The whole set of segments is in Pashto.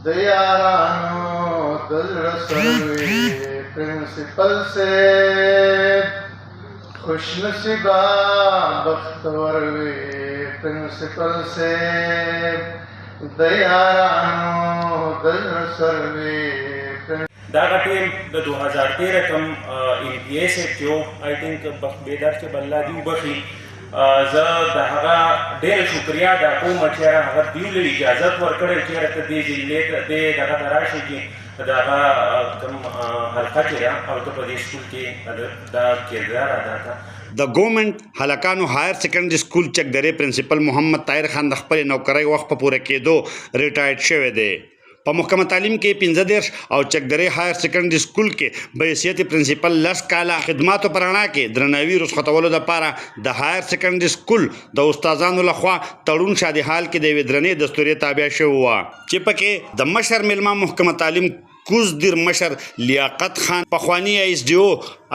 दियारानो दिल रसोई प्रिंसिपल से खुश नसीबा बख्तवर वे प्रिंसिपल से दियारानो दिल रसोई دا ټیم د 2013 کم امتیاز کېو آی تھنک بیدار چې بللا دی وبخي زه د هغه ډېره شکریا دا کوم چې هغه دیو له اجازت ورکړې چې راته دې ضلع ته دې دغه ته راشي چې د هغه کوم حلقه چې ده او ته په دې سکول کې دا کردار ادا کړه. د ګورنمنت هلکانو هایر سیکنډري سکول چک درې پرنسپل محمد طاهر خان د خپل نوکرۍ وخت په پوره کېدو ریټایرډ شوی دی. په محکمه تعلیم کې 15 او چک درې هایر سیکنډري سکول کې به حیثیت پرنسپل 10 کاله خدماتو پر رڼا کې درناوي رخصتولو لپاره د هایر سیکنډري سکول د استادانو لخوا تړون شادي حال کې د درنې دستوري تابع شوی و چې پکې د مشر ملما محکمه تعلیم کوزدر مشر لیاقت خان، پخوانی ایس ڈی او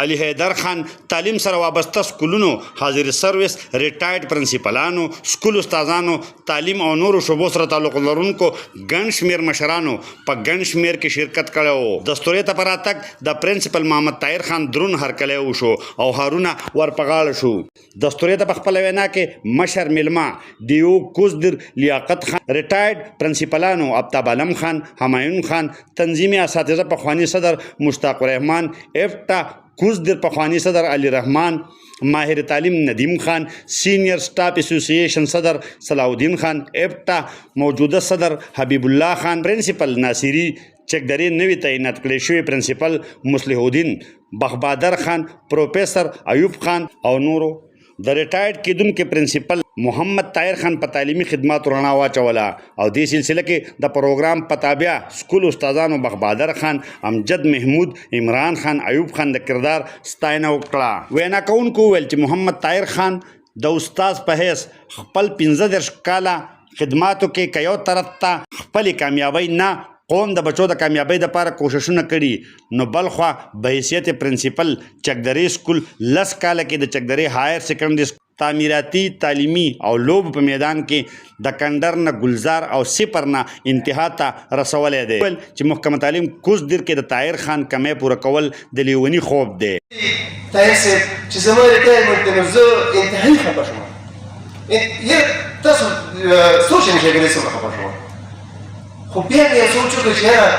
علي حیدر خان، تعلیم سره وابسته سکولونو حاضر سروس ریټایرډ پرنسپلانو، سکول استادانو، تعلیم او نورو شعبو سره تعلق لرونکو ګڼ شمېر مشرانو په ګڼ شمېر کې شرکت کړی و. دستوري ته په راتګ د پرنسپل محمد طاهر خان درون هرکلی وشو او هارونه ورپغاړه شو. دستوري ته په خپله وینا کې مشر ملما ډي او کوزدر لیاقت خان، ریټایرډ پرنسپلانو آفتاب عالم خان، همایون خان، تنظیمي اساتذه پخوانی صدر مشتاق الرحمن، ایفټا کوزدر پخوانی صدر علی رحمان، ماهر تعلیم ندیم خان، سینئر سٹاف ایسوسییشن صدر صلاح الدین خان، ایفټا موجوده صدر حبیب الله خان، پرنسپل ناصری، چک درې نوی تعینات کړی شوی پرنسپل مصلح الدین بخبادر خان، پروفیسر ایوب خان او نورو. د ریټایرډ کېدونکي پرنسپل محمد طاهر خان په تعلیمي خدماتو رڼا واچوله او دې سلسله کې د پروګرام په تابع سکول استادانو بخبادر خان، امجد محمود، عمران خان، ایوب خان د کردار ستاینه وکړه. وینا کوونکو وویل چې محمد طاهر خان د استاد په حیث خپل 15 کاله خدماتو کې که یو طرف ته خپلې کامیابۍ نه قوم د بچو د کامیابۍ دپاره کوششونه کړي، نو بلخوا به حیثیت پرنسپل چکدرې سکول 10 کاله کې د چکدرې هایر سیکنډري تعمیراتي، تعلیمي او لوب په میدان کې د کندر نه ګلزار او صفر نه انتها ته رسولی دی. چې محکمه تعلیم کوزدر کې د طاهر خان کمی پوره کول د لیوني خوب دی. طاهر صاحب چې زما ریټایرمنټ دی نو زه انتهایي خفه شوم. تاسو سوچ نه کوئ څومره خفه شوم، خو بیا مې یو څه وچوکړه چې یاره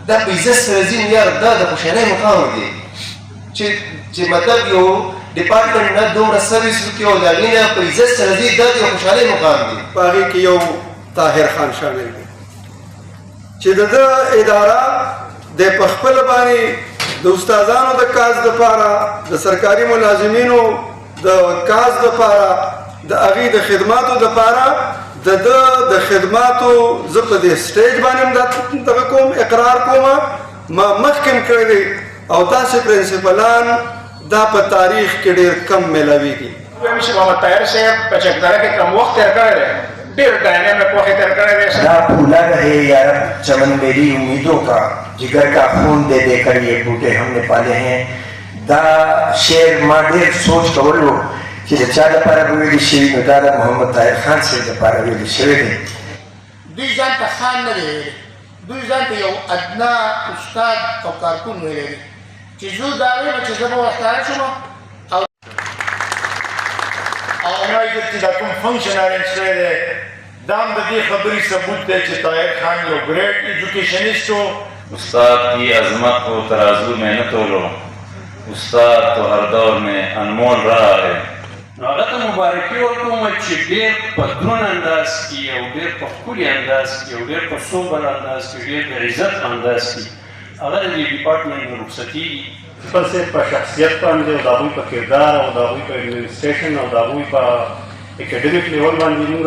دا په عزت سره ځي نو یاره دا د خوشحالۍ مقام دی چې مطلب یو ډپارټمنټ نه دومره سروس وکړي او د هغې نه په عزت سره ځي، دا د یو خوشحالۍ مقام دی. په هغې کې یو طاهر خان شامل دی چې د ده اداره د په خپله باندې د استادانو د کاز دپاره، د سرکاري ملازمینو د کاز دپاره، د هغې د خدماتو دپاره د خدماتو زه په دې سټیج باندې هم دغه کوم اقرار کوم ما مخکې هم کړی دی او داسې پرنسپلان دا په تاریخ کې ډېر کم میلاویږي. وایم چې محمد طاهر صاحب په چکدره کې کم وخت تېر کړی دی، ډېر ډاینامک وخت تېر کړی دی. دا پھولا رہے یار چمن میری امیدوں کا، جگر کا خون دے دے کر یہ بوٹے ہم نے پالے ہیں. دا شعر ما ډېر سوچ کولو چې د چا دپاره به ویلي شوي نو دا د محمد طاهر خان صاحب دپاره ویلي شوی دی. دوی ځان ته خان نه دی ویلی، دوی ځان ته یو ادنا استاد او کارکون ویلی دی چې زه دا وایم چې زه به ورښکاره شوم او چې دا کوم فنکشن ارینج کړی دی دا هم د دې خبرې ثبوت دی چې طاهر خان یو ګریټ ایجوکیشنسٹ ہو. استاد کی عظمت کو ترازو میں نہ تولو، استاد تو ہر دور میں انمول رہا ہے. هغه ته مبارکي ورکوم چې ډېر په دروند انداز کې او ډېر په ښکلي انداز کې او ډېر په سوبر انداز کې ډېر د عزت انداز کې هغه د دې ډپارټمنټ نه رخصتېږي. پرنسپل صاحب په شخصیت باندې او د هغوی په کردار او د هغوی په ایډمنسټریشن او د هغوی په اکیډمیک لیول باندې موږ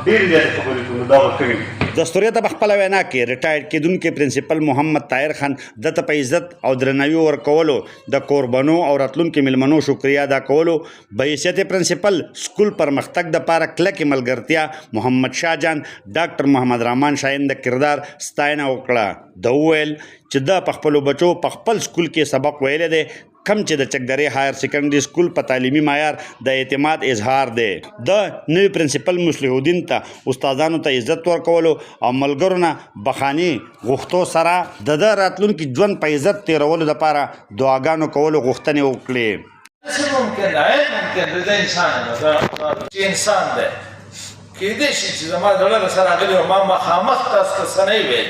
ډېرې زیاتې خبرې کوو، دا به کوي. دستوري ته په خپله وینا کې ریټایرډ کېدونکي پرنسپل محمد طاهر خان دته په عزت او درناوي ورکولو، د کوربنو او راتلونکي مېلمنو شکریا ادا کولو، به حیثیت پرنسپل سکول پرمختګ دپاره کلکې ملګرتیا محمد شاه جان، ډاکټر محمد رحمان شاهین د کردار ستاینه وکړه. ده وویل چې ده په خپلو بچو په خپل سکول کې سبق ویلی دی، کم چې د چکدرې هایر سیکنډري سکول په تعلیمي معیار د اعتماد اظهار دی. د نوي پرنسپل مصلح الدین ته استادانو ته عزت ورکولو او ملګرو نه بخاني غوښتو سره د راتلونکي ژوند په عزت تېرولو دپاره دعاګانو کولو غوښتنې وکړې. ممکن ده ممکن ده انسان ده چې انسان ده کېدای شي چې زما زړه راسره راغلی و ما مخامخ تاسو ته څه نه ویلي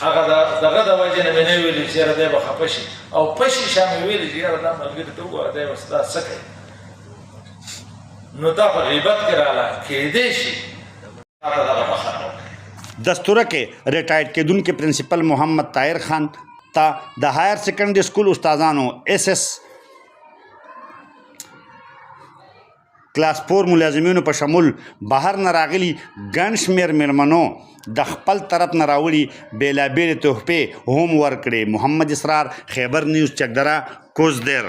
هغه دغه د وجې نه مې نه ویلي چې یاره دی به خفه شي او پشي شا مې ویلي چې یاره دا ملګري ته وګوره دی به ستا څه کوي نو دا په غیبت کې راغله کېدای شي هغه دغه بخښنه وکړي. دستوره کې ریټایرډ کېدونکي پرنسپل محمد طاهر خان ته د هایر سیکنډري سکول استادانو SS کلاس 4 ملازمینو په شمول بهر نه راغلي ګڼ شمېر مېرمنو د خپل طرف نه راوړي بېلابېلې تحفې هم ورکړې. محمد اسرار، خیبر نیوز، چکدره، کوزدیر.